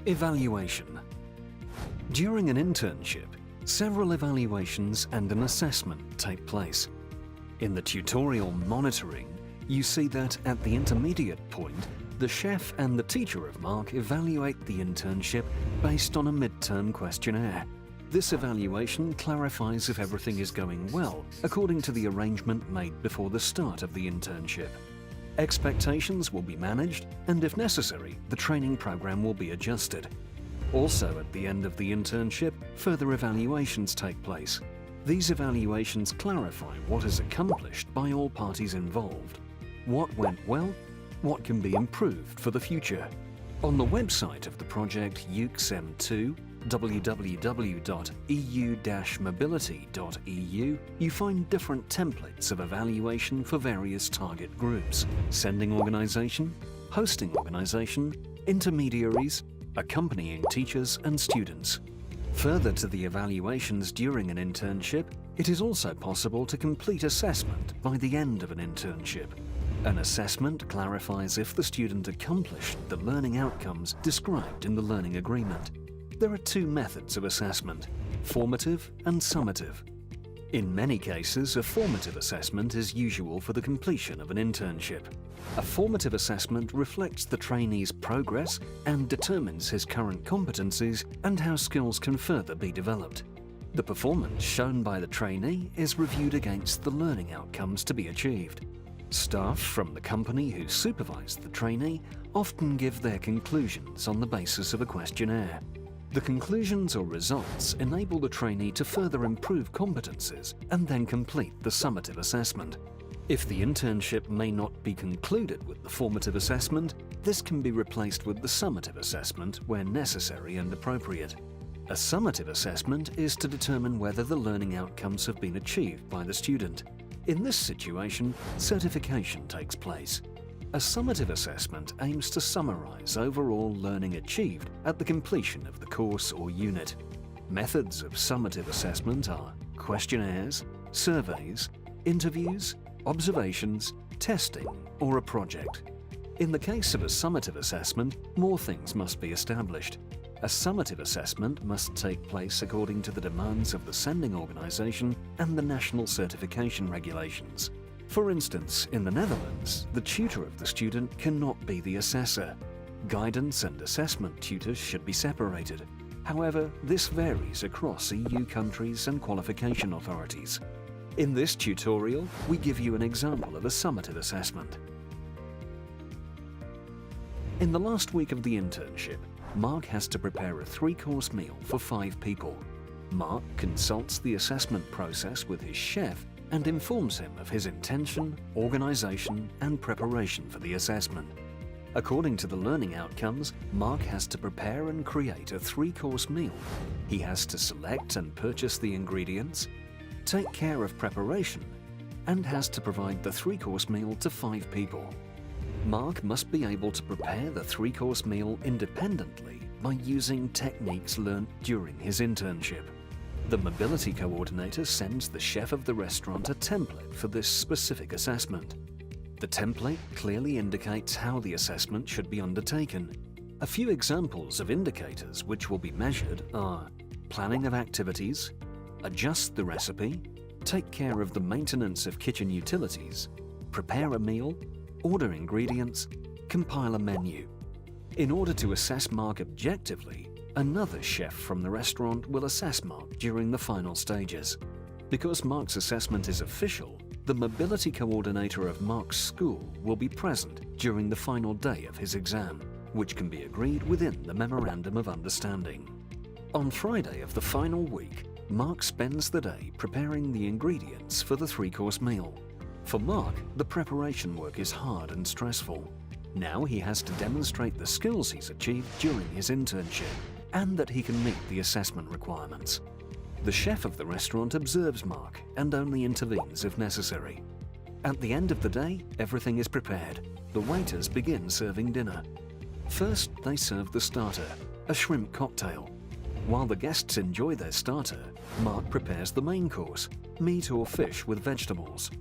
Evaluation. During an internship, several evaluations and an assessment take place. In the tutorial monitoring, you see that at the intermediate point, the chef and the teacher of Mark evaluate the internship based on a midterm questionnaire. This evaluation clarifies if everything is going well according to the arrangement made before the start of the internship. Expectations will be managed, and if necessary, the training program will be adjusted. Also, at the end of the internship, further evaluations take place. These evaluations clarify what is accomplished by all parties involved. What went well? What can be improved for the future? On the website of the project UXM2, www.eu-mobility.eu, you find different templates of evaluation for various target groups: sending organisation, hosting organisation, intermediaries, accompanying teachers and students. Further to the evaluations during an internship, it is also possible to complete assessment by the end of an internship. An assessment clarifies if the student accomplished the learning outcomes described in the learning agreement. There are two methods of assessment: formative and summative. In many cases, a formative assessment is usual for the completion of an internship. A formative assessment reflects the trainee's progress and determines his current competencies and how skills can further be developed. The performance shown by the trainee is reviewed against the learning outcomes to be achieved. Staff from the company who supervise the trainee often give their conclusions on the basis of a questionnaire. The conclusions or results enable the trainee to further improve competences and then complete the summative assessment. If the internship may not be concluded with the formative assessment, this can be replaced with the summative assessment where necessary and appropriate. A summative assessment is to determine whether the learning outcomes have been achieved by the student. In this situation, certification takes place. A summative assessment aims to summarize overall learning achieved at the completion of the course or unit. Methods of summative assessment are questionnaires, surveys, interviews, observations, testing, or a project. In the case of a summative assessment, more things must be established. A summative assessment must take place according to the demands of the sending organisation and the national certification regulations. For instance, in the Netherlands, the tutor of the student cannot be the assessor. Guidance and assessment tutors should be separated. However, this varies across EU countries and qualification authorities. In this tutorial, we give you an example of a summative assessment. In the last week of the internship, Mark has to prepare a 3-course meal for 5 people. Mark consults the assessment process with his chef and informs him of his intention, organisation and preparation for the assessment. According to the learning outcomes, Mark has to prepare and create a 3-course meal. He has to select and purchase the ingredients, take care of preparation, and has to provide the 3-course meal to 5 people. Mark must be able to prepare the 3-course meal independently by using techniques learnt during his internship. The mobility coordinator sends the chef of the restaurant a template for this specific assessment. The template clearly indicates how the assessment should be undertaken. A few examples of indicators which will be measured are planning of activities, adjust the recipe, take care of the maintenance of kitchen utilities, prepare a meal, order ingredients, compile a menu. In order to assess Mark objectively, another chef from the restaurant will assess Mark during the final stages. Because Mark's assessment is official, the mobility coordinator of Mark's school will be present during the final day of his exam, which can be agreed within the Memorandum of Understanding. On Friday of the final week, Mark spends the day preparing the ingredients for the 3-course meal. For Mark, the preparation work is hard and stressful. Now he has to demonstrate the skills he's achieved during his internship and that he can meet the assessment requirements. The chef of the restaurant observes Mark and only intervenes if necessary. At the end of the day, everything is prepared. The waiters begin serving dinner. First, they serve the starter, a shrimp cocktail. While the guests enjoy their starter, Mark prepares the main course, meat or fish with vegetables.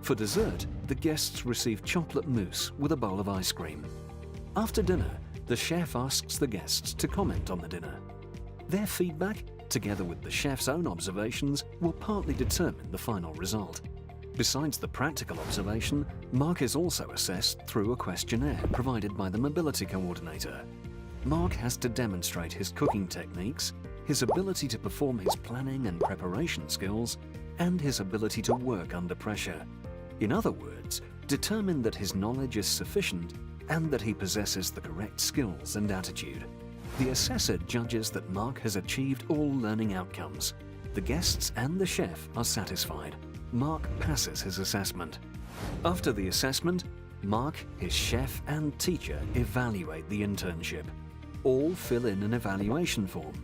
For dessert, the guests receive chocolate mousse with a bowl of ice cream. After dinner, The chef asks the guests to comment on the dinner. Their feedback, together with the chef's own observations, will partly determine the final result. Besides the practical observation, Mark is also assessed through a questionnaire provided by the mobility coordinator. Mark has to demonstrate his cooking techniques, his ability to perform his planning and preparation skills, and his ability to work under pressure. In other words, determine that his knowledge is sufficient and that he possesses the correct skills and attitude. The assessor judges that Mark has achieved all learning outcomes. The guests and the chef are satisfied. Mark passes his assessment. After the assessment, Mark, his chef and teacher evaluate the internship. All fill in an evaluation form.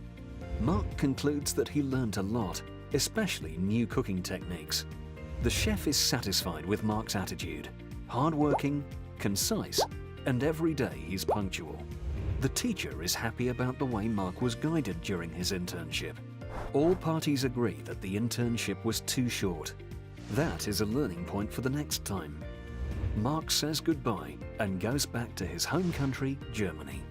Mark concludes that he learnt a lot, especially new cooking techniques. The chef is satisfied with Mark's attitude, hardworking, concise, and every day he's punctual. The teacher is happy about the way Mark was guided during his internship. All parties agree that the internship was too short. That is a learning point for the next time. Mark says goodbye and goes back to his home country, Germany.